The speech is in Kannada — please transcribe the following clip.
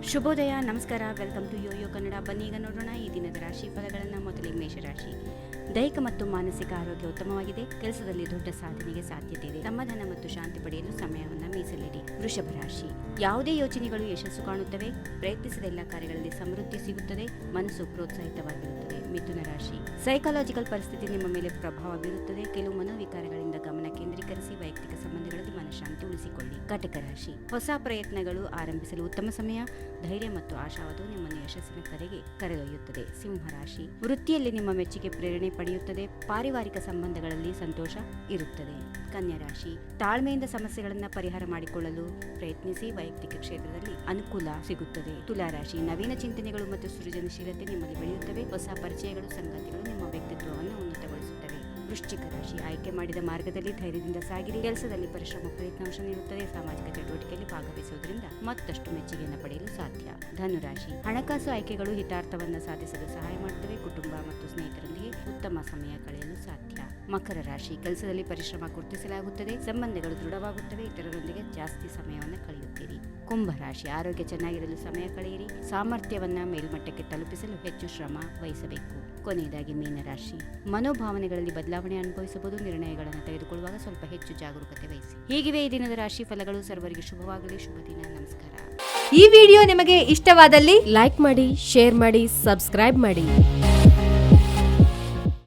ಶುಭೋದಯ, ನಮಸ್ಕಾರ, ವೆಲ್ಕಮ್ ಟು ಯೋಯೋ ಕನ್ನಡ. ಬನ್ನಿ ಈಗ ನೋಡೋಣ ಈ ದಿನದ ರಾಶಿ ಫಲಗಳನ್ನು. ಮೊದಲಿಗೆ ಮೇಷರಾಶಿ. ದೈಹಿಕ ಮತ್ತು ಮಾನಸಿಕ ಆರೋಗ್ಯ ಉತ್ತಮವಾಗಿದೆ. ಕೆಲಸದಲ್ಲಿ ದೊಡ್ಡ ಸಾಧನೆಗೆ ಸಾಧ್ಯತೆ ಇದೆ. ಸಮಾಧಾನ ಮತ್ತು ಶಾಂತಿ ಪಡೆಯಲು ಸಮಯವನ್ನು ಮೀಸಲಿಡಿ. ವೃಷಭ ರಾಶಿ. ಯಾವುದೇ ಯೋಜನೆಗಳು ಯಶಸ್ಸು ಕಾಣುತ್ತವೆ. ಪ್ರಯತ್ನಿಸಿದ ಎಲ್ಲ ಕಾರ್ಯಗಳಲ್ಲಿ ಸಮೃದ್ಧಿ ಸಿಗುತ್ತದೆ. ಮನಸ್ಸು ಪ್ರೋತ್ಸಾಹಿತವಾಗಿರುತ್ತದೆ. ಮಿಥುನ ರಾಶಿ. ಸೈಕಾಲಜಿಕಲ್ ಪರಿಸ್ಥಿತಿ ನಿಮ್ಮ ಮೇಲೆ ಪ್ರಭಾವ ಬೀರುತ್ತದೆ. ಕೆಲವು ಮನೋವಿಕಾರಗಳಿಂದ ಗಮನ ಕೇಂದ್ರೀಕರಿಸಿ ವೈಯಕ್ತಿಕ ಸಂಬಂಧಗಳಲ್ಲಿ ಮನಃಶಾಂತಿ ಉಳಿಸಿಕೊಳ್ಳಿ. ಕಟಕ ರಾಶಿ. ಹೊಸ ಪ್ರಯತ್ನಗಳು ಆರಂಭಿಸಲು ಉತ್ತಮ ಸಮಯ. ಧೈರ್ಯ ಮತ್ತು ಆಶಾವಾದವು ನಿಮ್ಮನ್ನು ಯಶಸ್ಸಿನ ಕಡೆಗೆ ಕರೆದೊಯ್ಯುತ್ತದೆ. ಸಿಂಹರಾಶಿ. ವೃತ್ತಿಯಲ್ಲಿ ನಿಮ್ಮ ಮೆಚ್ಚುಗೆ ಪ್ರೇರಣೆ ಪಡೆಯುತ್ತದೆ. ಪಾರಿವಾರಿಕ ಸಂಬಂಧಗಳಲ್ಲಿ ಸಂತೋಷ ಇರುತ್ತದೆ. ಕನ್ಯಾ ರಾಶಿ. ತಾಳ್ಮೆಯಿಂದ ಸಮಸ್ಯೆಗಳನ್ನು ಪರಿಹಾರ ಮಾಡಿಕೊಳ್ಳಲು ಪ್ರಯತ್ನಿಸಿ. ವೈಯಕ್ತಿಕ ಕ್ಷೇತ್ರದಲ್ಲಿ ಅನುಕೂಲ ಸಿಗುತ್ತದೆ. ತುಲಾ ರಾಶಿ. ನವೀನ ಚಿಂತನೆಗಳು ಮತ್ತು ಸೃಜನಶೀಲತೆ ನಿಮ್ಮಲ್ಲಿ ಬೆಳೆಯುತ್ತವೆ. ಹೊಸ ಪರಿಚಯಗಳು, ಸಂಗತಿಗಳು ನಿಮ್ಮ ವ್ಯಕ್ತಿತ್ವವನ್ನು ಉನ್ನತಗೊಳಿಸುತ್ತವೆ. ವೃಶ್ಚಿಕ ರಾಶಿ. ಆಯ್ಕೆ ಮಾಡಿದ ಮಾರ್ಗದಲ್ಲಿ ಧೈರ್ಯದಿಂದ ಸಾಗಿರಿ. ಕೆಲಸದಲ್ಲಿ ಪರಿಶ್ರಮ ಫಲಿತಾಂಶ ನೀಡುತ್ತದೆ. ಸಾಮಾಜಿಕ ಚಟುವಟಿಕೆಯಲ್ಲಿ ಭಾಗವಹಿಸುವುದರಿಂದ ಮತ್ತಷ್ಟು ಮೆಚ್ಚುಗೆಯನ್ನು ಪಡೆಯಲು ಸಾಧ್ಯ. ಧನುರಾಶಿ. ಹಣಕಾಸು ಆಯ್ಕೆಗಳು ಹಿತಾರ್ಥವನ್ನು ಸಾಧಿಸಲು ಸಹಾಯ ಮಾಡುತ್ತವೆ. ಕುಟುಂಬ ಮತ್ತು ಸ್ನೇಹಿತರೊಂದಿಗೆ ಉತ್ತಮ ಸಮಯ ಕಳೆಯಲು ಸಾಧ್ಯ. ಮಕರ ರಾಶಿ. ಕೆಲಸದಲ್ಲಿ ಪರಿಶ್ರಮ ಗುರುತಿಸಲಾಗುತ್ತದೆ. ಸಂಬಂಧಗಳು ದೃಢವಾಗುತ್ತವೆ. ಇತರರೊಂದಿಗೆ ಜಾಸ್ತಿ ಸಮಯವನ್ನು ಕಳೆಯುತ್ತೀರಿ. ಕುಂಭ ರಾಶಿ. ಆರೋಗ್ಯ ಚೆನ್ನಾಗಿರಲು ಸಮಯ ಕಳೆಯಿರಿ. ಸಾಮರ್ಥ್ಯವನ್ನ ಮೇಲ್ಮಟ್ಟಕ್ಕೆ ತಲುಪಿಸಲು ಹೆಚ್ಚು ಶ್ರಮ ವಹಿಸಬೇಕು. ಕೊನೆಯದಾಗಿ ಮೀನರಾಶಿ. ಮನೋಭಾವನೆಗಳಲ್ಲಿ ಬದಲಾವಣೆ ಅನುಭವಿಸಬಹುದು. ನಿರ್ಣಯಗಳನ್ನು ತೆಗೆದುಕೊಳ್ಳುವಾಗ ಸ್ವಲ್ಪ ಹೆಚ್ಚು ಜಾಗರೂಕತೆ ವಹಿಸಿ. ಹೀಗಿವೆ ಈ ದಿನದ ರಾಶಿ ಫಲಗಳು. ಸರ್ವರಿಗೆ ಶುಭವಾಗಲಿ. ಶುಭ ದಿನ. ನಮಸ್ಕಾರ. ಈ ವಿಡಿಯೋ ನಿಮಗೆ ಇಷ್ಟವಾದಲ್ಲಿ ಲೈಕ್ ಮಾಡಿ, ಶೇರ್ ಮಾಡಿ, ಸಬ್ಸ್ಕ್ರೈಬ್ ಮಾಡಿ.